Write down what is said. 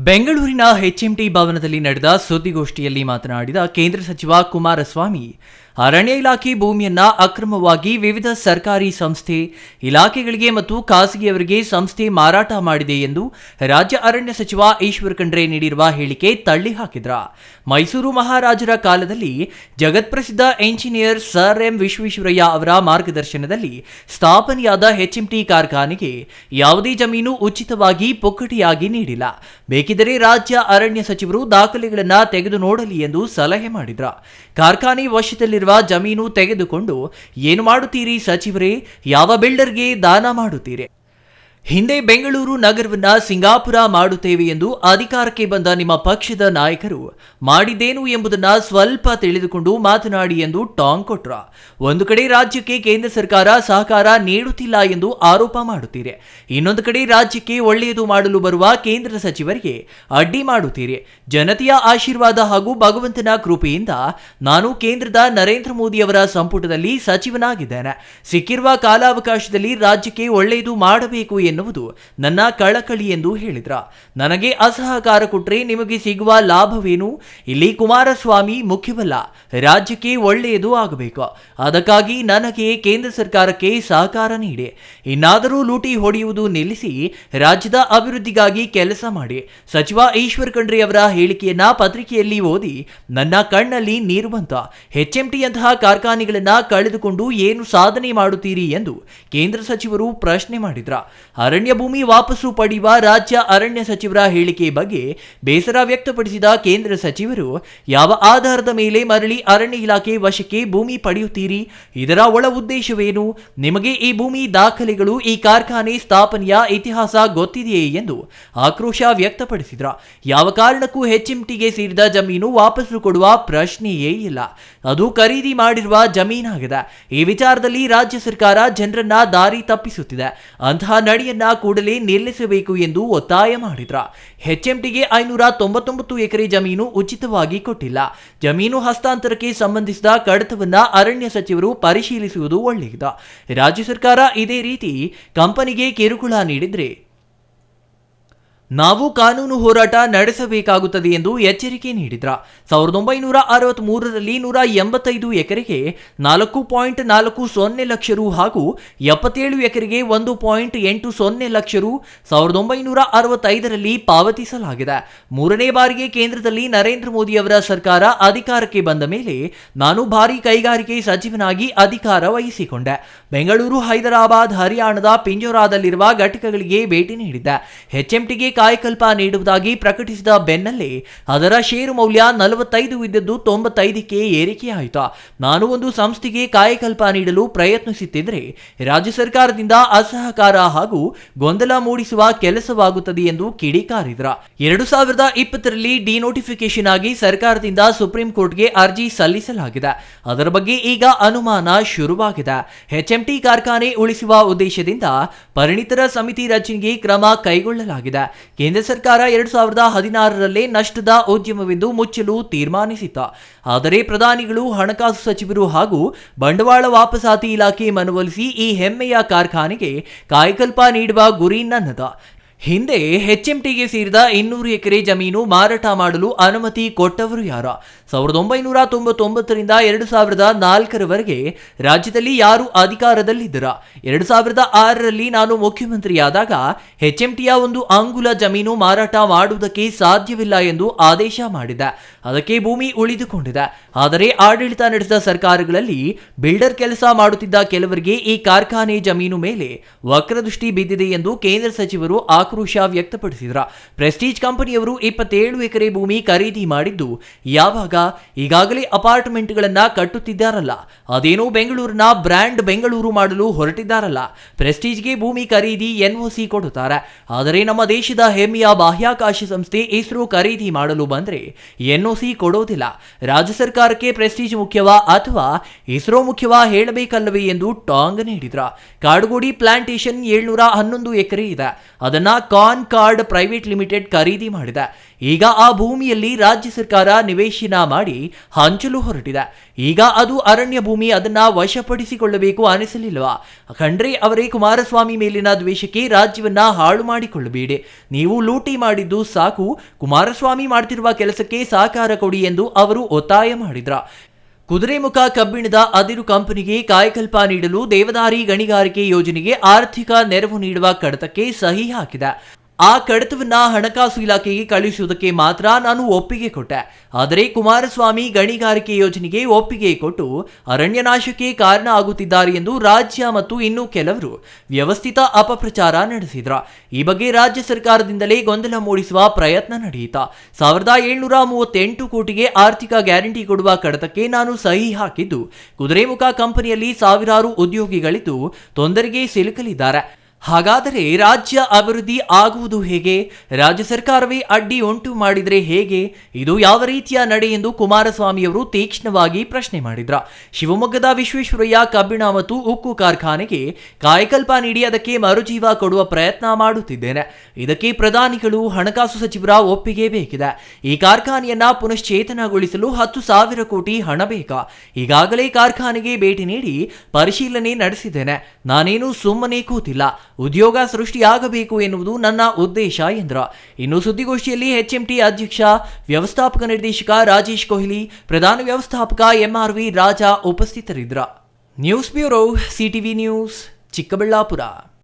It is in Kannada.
ಬೆಂಗಳೂರಿನ ಎಚ್ಎಂಟಿ ಭವನದಲ್ಲಿ ನಡೆದ ಸುದ್ದಿಗೋಷ್ಠಿಯಲ್ಲಿ ಮಾತನಾಡಿದ ಕೇಂದ್ರ ಸಚಿವ ಕುಮಾರಸ್ವಾಮಿ, ಅರಣ್ಯ ಇಲಾಖೆ ಭೂಮಿಯನ್ನ ಅಕ್ರಮವಾಗಿ ವಿವಿಧ ಸರ್ಕಾರಿ ಸಂಸ್ಥೆ, ಇಲಾಖೆಗಳಿಗೆ ಮತ್ತು ಖಾಸಗಿಯವರಿಗೆ ಸಂಸ್ಥೆ ಮಾರಾಟ ಮಾಡಿದೆ ಎಂದು ರಾಜ್ಯ ಅರಣ್ಯ ಸಚಿವ ಈಶ್ವರ್ ಖಂಡ್ರೆ ನೀಡಿರುವ ಹೇಳಿಕೆ ತಳ್ಳಿಹಾಕಿದ್ರ. ಮೈಸೂರು ಮಹಾರಾಜರ ಕಾಲದಲ್ಲಿ ಜಗತ್ಪ್ರಸಿದ್ಧ ಎಂಜಿನಿಯರ್ ಸರ್ ಎಂ ವಿಶ್ವೇಶ್ವರಯ್ಯ ಅವರ ಮಾರ್ಗದರ್ಶನದಲ್ಲಿ ಸ್ಥಾಪನೆಯಾದ ಎಚ್ಎಂಟಿ ಕಾರ್ಖಾನೆಗೆ ಯಾವುದೇ ಜಮೀನು ಉಚಿತವಾಗಿ ಪುಕ್ಕಟಿಯಾಗಿ ನೀಡಿಲ್ಲ. ಬೇಕಿದ್ದರೆ ರಾಜ್ಯ ಅರಣ್ಯ ಸಚಿವರು ದಾಖಲೆಗಳನ್ನು ತೆಗೆದು ನೋಡಲಿ ಎಂದು ಸಲಹೆ ಮಾಡಿದ್ರ. ಕಾರ್ಖಾನೆ ವಶದಲ್ಲಿರುವ ಜಮೀನು ತೆಗೆದುಕೊಂಡು ಏನು ಮಾಡುತ್ತೀರಿ ಸಚಿವರೇ? ಯಾವ ಬಿಲ್ಡರ್ಗೆ ದಾನ ಮಾಡುತ್ತೀರಿ? ಹಿಂದೆ ಬೆಂಗಳೂರು ನಗರವನ್ನ ಸಿಂಗಾಪುರ ಮಾಡುತ್ತೇವೆ ಎಂದು ಅಧಿಕಾರಕ್ಕೆ ಬಂದ ನಿಮ್ಮ ಪಕ್ಷದ ನಾಯಕರು ಮಾಡಿದ್ದೇನು ಎಂಬುದನ್ನು ಸ್ವಲ್ಪ ತಿಳಿದುಕೊಂಡು ಮಾತನಾಡಿ ಎಂದು ಟಾಂಗ್ ಕೊಟ್ರ. ಒಂದು ಕಡೆ ರಾಜ್ಯಕ್ಕೆ ಕೇಂದ್ರ ಸರ್ಕಾರ ಸಹಕಾರ ನೀಡುತ್ತಿಲ್ಲ ಎಂದು ಆರೋಪ ಮಾಡುತ್ತೀರಿ, ಇನ್ನೊಂದು ಕಡೆ ರಾಜ್ಯಕ್ಕೆ ಒಳ್ಳೆಯದು ಮಾಡಲು ಬರುವ ಕೇಂದ್ರ ಸಚಿವರಿಗೆ ಅಡ್ಡಿ ಮಾಡುತ್ತೀರಿ. ಜನತೆಯ ಆಶೀರ್ವಾದ ಹಾಗೂ ಭಗವಂತನ ಕೃಪೆಯಿಂದ ನಾನು ಕೇಂದ್ರದ ನರೇಂದ್ರ ಮೋದಿ ಅವರ ಸಂಪುಟದಲ್ಲಿ ಸಚಿವನಾಗಿದ್ದೇನೆ. ಸಿಕ್ಕಿರುವ ಕಾಲಾವಕಾಶದಲ್ಲಿ ರಾಜ್ಯಕ್ಕೆ ಒಳ್ಳೆಯದು ಮಾಡಬೇಕು ಎನ್ನುವುದು ನನ್ನ ಕಳಕಳಿ ಎಂದು ಹೇಳಿದ್ರ. ನನಗೆ ಅಸಹಕಾರ ಕೊಟ್ಟರೆ ನಿಮಗೆ ಸಿಗುವ ಲಾಭವೇನು? ಇಲ್ಲಿ ಕುಮಾರಸ್ವಾಮಿ ಮುಖ್ಯವಲ್ಲ, ರಾಜ್ಯಕ್ಕೆ ಒಳ್ಳೆಯದು ಆಗಬೇಕು. ಅದಕ್ಕಾಗಿ ನನಗೆ ಕೇಂದ್ರ ಸರ್ಕಾರಕ್ಕೆ ಸಹಕಾರ ನೀಡಿ. ಇನ್ನಾದರೂ ಲೂಟಿ ಹೊಡೆಯುವುದು ನಿಲ್ಲಿಸಿ ರಾಜ್ಯದ ಅಭಿವೃದ್ಧಿಗಾಗಿ ಕೆಲಸ ಮಾಡಿ. ಸಚಿವ ಈಶ್ವರ್ ಖಂಡ್ರೆ ಅವರ ಹೇಳಿಕೆಯನ್ನ ಪತ್ರಿಕೆಯಲ್ಲಿ ಓದಿ ನನ್ನ ಕಣ್ಣಲ್ಲಿ ನೀರು ಬಂತ. ಎಚ್ಎಂಟಿಯಂತಹ ಕಾರ್ಖಾನೆಗಳನ್ನ ಕಳೆದುಕೊಂಡು ಏನು ಸಾಧನೆ ಮಾಡುತ್ತೀರಿ ಎಂದು ಕೇಂದ್ರ ಸಚಿವರು ಪ್ರಶ್ನೆ ಮಾಡಿದ್ರ. ಅರಣ್ಯ ಭೂಮಿ ವಾಪಸ್ಸು ಪಡೆಯುವ ರಾಜ್ಯ ಅರಣ್ಯ ಸಚಿವರ ಹೇಳಿಕೆ ಬಗ್ಗೆ ಬೇಸರ ವ್ಯಕ್ತಪಡಿಸಿದ ಕೇಂದ್ರ ಸಚಿವರು, ಯಾವ ಆಧಾರದ ಮೇಲೆ ಮರಳಿ ಅರಣ್ಯ ಇಲಾಖೆ ವಶಕ್ಕೆ ಭೂಮಿ ಪಡೆಯುತ್ತೀರಿ? ಇದರ ಒಳ ಉದ್ದೇಶವೇನು? ನಿಮಗೆ ಈ ಭೂಮಿ ದಾಖಲೆಗಳು, ಈ ಕಾರ್ಖಾನೆ ಸ್ಥಾಪನೆಯ ಇತಿಹಾಸ ಗೊತ್ತಿದೆಯೇ ಎಂದು ಆಕ್ರೋಶ ವ್ಯಕ್ತಪಡಿಸಿದ್ರ. ಯಾವ ಕಾರಣಕ್ಕೂ ಎಚ್ಎಂಟಿಗೆ ಸೇರಿದ ಜಮೀನು ವಾಪಸ್ಸು ಕೊಡುವ ಪ್ರಶ್ನೆಯೇ ಇಲ್ಲ. ಅದು ಖರೀದಿ ಮಾಡಿರುವ ಜಮೀನಾಗಿದೆ. ಈ ವಿಚಾರದಲ್ಲಿ ರಾಜ್ಯ ಸರ್ಕಾರ ಜನರನ್ನ ದಾರಿ ತಪ್ಪಿಸುತ್ತಿದೆ. ಅಂತಹ ನಡೆಯನ್ನ ಕೂಡಲೇ ನಿಲ್ಲಿಸಬೇಕು ಎಂದು ಒತ್ತಾಯ ಮಾಡಿದ್ರ. ಎಚ್ಎಂಟಿಗೆ 599 ಎಕರೆ ಜಮೀನು ಉಚಿತವಾಗಿ ಕೊಟ್ಟಿಲ್ಲ. ಜಮೀನು ಹಸ್ತಾಂತರಕ್ಕೆ ಸಂಬಂಧಿಸಿದ ಕಡತವನ್ನ ಅರಣ್ಯ ಸಚಿವರು ಪರಿಶೀಲಿಸುವುದು ಒಳ್ಳೆಯದು. ರಾಜ್ಯ ಸರ್ಕಾರ ಇದೇ ರೀತಿ ಕಂಪನಿಗೆ ಕಿರುಕುಳ ನೀಡಿದ್ರೆ ನಾವು ಕಾನೂನು ಹೋರಾಟ ನಡೆಸಬೇಕಾಗುತ್ತದೆ ಎಂದು ಎಚ್ಚರಿಕೆ ನೀಡಿದ್ರ. 1963ರಲ್ಲಿ 185 ಎಕರೆಗೆ 4.40 ಲಕ್ಷ ರು ಹಾಗೂ 77 ಎಕರೆಗೆ 1.80 ಲಕ್ಷ ರು 1965ರಲ್ಲಿ ಪಾವತಿಸಲಾಗಿದೆ. ಮೂರನೇ ಬಾರಿಗೆ ಕೇಂದ್ರದಲ್ಲಿ ನರೇಂದ್ರ ಮೋದಿ ಅವರ ಸರ್ಕಾರ ಅಧಿಕಾರಕ್ಕೆ ಬಂದ ಮೇಲೆ ನಾನು ಭಾರಿ ಕೈಗಾರಿಕೆ ಸಚಿವನಾಗಿ ಅಧಿಕಾರ ವಹಿಸಿಕೊಂಡೆ. ಬೆಂಗಳೂರು, ಹೈದರಾಬಾದ್, ಹರಿಯಾಣದ ಪಿಂಜೋರಾದಲ್ಲಿರುವ ಘಟಕಗಳಿಗೆ ಭೇಟಿ ನೀಡಿದ್ದೆ. ಎಚ್ಎಂಟಿಗೆ ಕಾಯಕಲ್ಪ ನೀಡುವುದಾಗಿ ಪ್ರಕಟಿಸಿದ ಬೆನ್ನಲ್ಲೇ ಅದರ ಷೇರು ಮೌಲ್ಯ 45 ಇದ್ದದ್ದು 95ಕ್ಕೆ ಏರಿಕೆಯಾಯಿತು. ನಾನು ಒಂದು ಸಂಸ್ಥೆಗೆ ಕಾಯಕಲ್ಪ ನೀಡಲು ಪ್ರಯತ್ನಿಸುತ್ತಿದ್ದರೆ ರಾಜ್ಯ ಸರ್ಕಾರದಿಂದ ಅಸಹಕಾರ ಹಾಗೂ ಗೊಂದಲ ಮೂಡಿಸುವ ಕೆಲಸವಾಗುತ್ತದೆ ಎಂದು ಕಿಡಿಕಾರಿದ್ರ. 2020ರಲ್ಲಿ ಡಿನೋಟಿಫಿಕೇಶನ್ ಆಗಿ ಸರ್ಕಾರದಿಂದ ಸುಪ್ರೀಂ ಕೋರ್ಟ್ಗೆ ಅರ್ಜಿ ಸಲ್ಲಿಸಲಾಗಿದೆ. ಅದರ ಬಗ್ಗೆ ಈಗ ಅನುಮಾನ ಶುರುವಾಗಿದೆ. ಎಚ್ಎಂಟಿ ಕಾರ್ಖಾನೆ ಉಳಿಸುವ ಉದ್ದೇಶದಿಂದ ಪರಿಣಿತರ ಸಮಿತಿ ರಚನೆಗೆ ಕ್ರಮ ಕೈಗೊಳ್ಳಲಾಗಿದೆ. ಕೇಂದ್ರ ಸರ್ಕಾರ 2016ರಲ್ಲೇ ನಷ್ಟದ ಉದ್ಯಮವೆಂದು ಮುಚ್ಚಲು ತೀರ್ಮಾನಿಸಿತ್ತು. ಆದರೆ ಪ್ರಧಾನಿಗಳು, ಹಣಕಾಸು ಸಚಿವರು ಹಾಗೂ ಬಂಡವಾಳ ವಾಪಸಾತಿ ಇಲಾಖೆ ಮನವೊಲಿಸಿ ಈ ಹೆಮ್ಮೆಯ ಕಾರ್ಖಾನೆಗೆ ಕಾಯಕಲ್ಪ ನೀಡುವ ಗುರಿ ನನ್ನದು. ಹಿಂದೆ ಎಚ್ಎಂಟಿಗೆ ಸೇರಿದ 200 ಎಕರೆ ಜಮೀನು ಮಾರಾಟ ಮಾಡಲು ಅನುಮತಿ ಕೊಟ್ಟವರು ಯಾರು? 1999ರಿಂದ 2004ರವರೆಗೆ ರಾಜ್ಯದಲ್ಲಿ ಯಾರು ಅಧಿಕಾರದಲ್ಲಿದ್ದರ? 2006ರಲ್ಲಿ ನಾನು ಮುಖ್ಯಮಂತ್ರಿಯಾದಾಗ ಎಚ್ಎಂಟಿಯ ಒಂದು ಅಂಗುಲ ಜಮೀನು ಮಾರಾಟ ಮಾಡುವುದಕ್ಕೆ ಸಾಧ್ಯವಿಲ್ಲ ಎಂದು ಆದೇಶ ಮಾಡಿದೆ. ಅದಕ್ಕೆ ಭೂಮಿ ಉಳಿದುಕೊಂಡಿದೆ. ಆದರೆ ಆಡಳಿತ ನಡೆಸಿದ ಸರ್ಕಾರಗಳಲ್ಲಿ ಬಿಲ್ಡರ್ ಕೆಲಸ ಮಾಡುತ್ತಿದ್ದ ಕೆಲವರಿಗೆ ಈ ಕಾರ್ಖಾನೆ ಜಮೀನು ಮೇಲೆ ವಕ್ರದೃಷ್ಟಿ ಬಿದ್ದಿದೆ ಎಂದು ಕೇಂದ್ರ ಸಚಿವರು ಆಕ್ರೋಶ ವ್ಯಕ್ತಪಡಿಸಿದ್ರ. ಪ್ರೆಸ್ಟೀಜ್ ಕಂಪನಿಯವರು 27 ಎಕರೆ ಭೂಮಿ ಖರೀದಿ ಮಾಡಿದ್ದು ಯಾವಾಗ? ಈಗಾಗಲೇ ಅಪಾರ್ಟ್ಮೆಂಟ್ಗಳನ್ನ ಕಟ್ಟುತ್ತಿದ್ದಾರಲ್ಲ, ಅದೇನೋ ಬೆಂಗಳೂರಿನ ಬ್ರ್ಯಾಂಡ್ ಬೆಂಗಳೂರು ಮಾಡಲು ಹೊರಟಿದ್ದಾರಲ್ಲ. ಪ್ರೆಸ್ಟೀಜ್ಗೆ ಭೂಮಿ ಖರೀದಿ ಎನ್ಒಸಿ ಕೊಡುತ್ತಾರೆ. ಆದರೆ ನಮ್ಮ ದೇಶದ ಹೆಮ್ಮೆಯ ಬಾಹ್ಯಾಕಾಶ ಸಂಸ್ಥೆ ಇಸ್ರೋ ಖರೀದಿ ಮಾಡಲು ಬಂದ್ರೆ ಎನ್ಒಸಿ ಕೊಡೋದಿಲ್ಲ. ರಾಜ್ಯ ಸರ್ಕಾರಕ್ಕೆ ಪ್ರೆಸ್ಟೀಜ್ ಮುಖ್ಯವಾ ಅಥವಾ ಇಸ್ರೋ ಮುಖ್ಯವಾ ಹೇಳಬೇಕಲ್ಲವೇ ಎಂದು ಟಾಂಗ್ ನೀಡಿದ್ರ. ಕಾಡುಗೋಡಿ ಪ್ಲಾಂಟೇಶನ್ 711 ಎಕರೆ ಇದೆ. ಅದನ್ನ ಕಾನ್ ಕಾರ್ಡ್ ಪ್ರೈವೇಟ್ ಲಿಮಿಟೆಡ್ ಖರೀದಿ ಮಾಡಿದೆ. ಈಗ ಆ ಭೂಮಿಯಲ್ಲಿ ರಾಜ್ಯ ಸರ್ಕಾರ ನಿವೇಶನ ಮಾಡಿ ಹಂಚಲು ಹೊರಟಿದೆ. ಈಗ ಅದು ಅರಣ್ಯ ಭೂಮಿ, ಅದನ್ನ ವಶಪಡಿಸಿಕೊಳ್ಳಬೇಕು ಅನಿಸಲಿಲ್ವಾ? ಖಂಡ್ರೆ ಅವರೇ, ಕುಮಾರಸ್ವಾಮಿ ಮೇಲಿನ ದ್ವೇಷಕ್ಕೆ ರಾಜ್ಯವನ್ನ ಹಾಳು ಮಾಡಿಕೊಳ್ಳಬೇಡಿ. ನೀವು ಲೂಟಿ ಮಾಡಿದ್ದು ಸಾಕು, ಕುಮಾರಸ್ವಾಮಿ ಮಾಡ್ತಿರುವ ಕೆಲಸಕ್ಕೆ ಸಹಕಾರ ಕೊಡಿ ಎಂದು ಅವರು ಒತ್ತಾಯ ಮಾಡಿದ್ರ. ಕುದುರೆಮುಖ ಕಬ್ಬಿಣದ ಅದಿರು ಕಂಪನಿಗೆ ಕಾಯಕಲ್ಪ ನೀಡಲು ದೇವದಾರಿ ಗಣಿಗಾರಿಕೆ ಯೋಜನೆಗೆ ಆರ್ಥಿಕ ನೆರವು ನೀಡುವ ಕಡತಕ್ಕೆ ಸಹಿ ಹಾಕಿದೆ. ಆ ಕಡತವನ್ನ ಹಣಕಾಸು ಇಲಾಖೆಗೆ ಕಳುಹಿಸುವುದಕ್ಕೆ ಮಾತ್ರ ನಾನು ಒಪ್ಪಿಗೆ ಕೊಟ್ಟೆ. ಆದರೆ ಕುಮಾರಸ್ವಾಮಿ ಗಣಿಗಾರಿಕೆ ಯೋಜನೆಗೆ ಒಪ್ಪಿಗೆ ಕೊಟ್ಟು ಅರಣ್ಯ ನಾಶಕ್ಕೆ ಕಾರಣ ಆಗುತ್ತಿದ್ದಾರೆ ಎಂದು ರಾಜ್ಯ ಮತ್ತು ಇನ್ನೂ ಕೆಲವರು ವ್ಯವಸ್ಥಿತ ಅಪಪ್ರಚಾರ ನಡೆಸಿದ್ರ. ಈ ಬಗ್ಗೆ ರಾಜ್ಯ ಸರ್ಕಾರದಿಂದಲೇ ಗೊಂದಲ ಮೂಡಿಸುವ ಪ್ರಯತ್ನ ನಡೆಯಿತಾ. 1738 ಕೋಟಿಗೆ ಆರ್ಥಿಕ ಗ್ಯಾರಂಟಿ ಕೊಡುವ ಕಡತಕ್ಕೆ ನಾನು ಸಹಿ ಹಾಕಿದ್ದು, ಕುದುರೆಮುಖ ಕಂಪನಿಯಲ್ಲಿ ಸಾವಿರಾರು ಉದ್ಯೋಗಿಗಳಿದ್ದು ತೊಂದರೆಗೆ ಸಿಲುಕಲಿದ್ದಾರೆ. ಹಾಗಾದರೆ ರಾಜ್ಯ ಅಭಿವೃದ್ಧಿ ಆಗುವುದು ಹೇಗೆ? ರಾಜ್ಯ ಸರ್ಕಾರವೇ ಅಡ್ಡಿ ಉಂಟು ಮಾಡಿದರೆ ಹೇಗೆ? ಇದು ಯಾವ ರೀತಿಯ ನಡೆ ಎಂದು ಕುಮಾರಸ್ವಾಮಿಯವರು ತೀಕ್ಷ್ಣವಾಗಿ ಪ್ರಶ್ನೆ ಮಾಡಿದ್ರ. ಶಿವಮೊಗ್ಗದ ವಿಶ್ವೇಶ್ವರಯ್ಯ ಕಬ್ಬಿಣ ಮತ್ತು ಉಕ್ಕು ಕಾರ್ಖಾನೆಗೆ ಕಾಯಕಲ್ಪ ನೀಡಿ ಅದಕ್ಕೆ ಮರುಜೀವ ಕೊಡುವ ಪ್ರಯತ್ನ ಮಾಡುತ್ತಿದ್ದೇನೆ. ಇದಕ್ಕೆ ಪ್ರಧಾನಿಗಳು, ಹಣಕಾಸು ಸಚಿವರ ಒಪ್ಪಿಗೆ ಬೇಕಿದೆ. ಈ ಕಾರ್ಖಾನೆಯನ್ನ ಪುನಶ್ಚೇತನಗೊಳಿಸಲು 10,000 ಕೋಟಿ ಹಣ ಬೇಕಾ? ಈಗಾಗಲೇ ಕಾರ್ಖಾನೆಗೆ ಭೇಟಿ ನೀಡಿ ಪರಿಶೀಲನೆ ನಡೆಸಿದ್ದೇನೆ. ನಾನೇನು ಸುಮ್ಮನೆ ಕೂತಿಲ್ಲ. ಉದ್ಯೋಗ ಸೃಷ್ಟಿಯಾಗಬೇಕು ಎನ್ನುವುದು ನನ್ನ ಉದ್ದೇಶ ಎಂದ್ರ. ಇನ್ನು ಸುದ್ದಿಗೋಷ್ಠಿಯಲ್ಲಿ HMT ಅಧ್ಯಕ್ಷ, ವ್ಯವಸ್ಥಾಪಕ ನಿರ್ದೇಶಕ ರಾಜೇಶ್ ಕೊಹ್ಲಿ, ಪ್ರಧಾನ ವ್ಯವಸ್ಥಾಪಕ MRV ರಾಜಾ ಉಪಸ್ಥಿತರಿದ್ದರು. News bureau, CTV news, Chikkaballapur.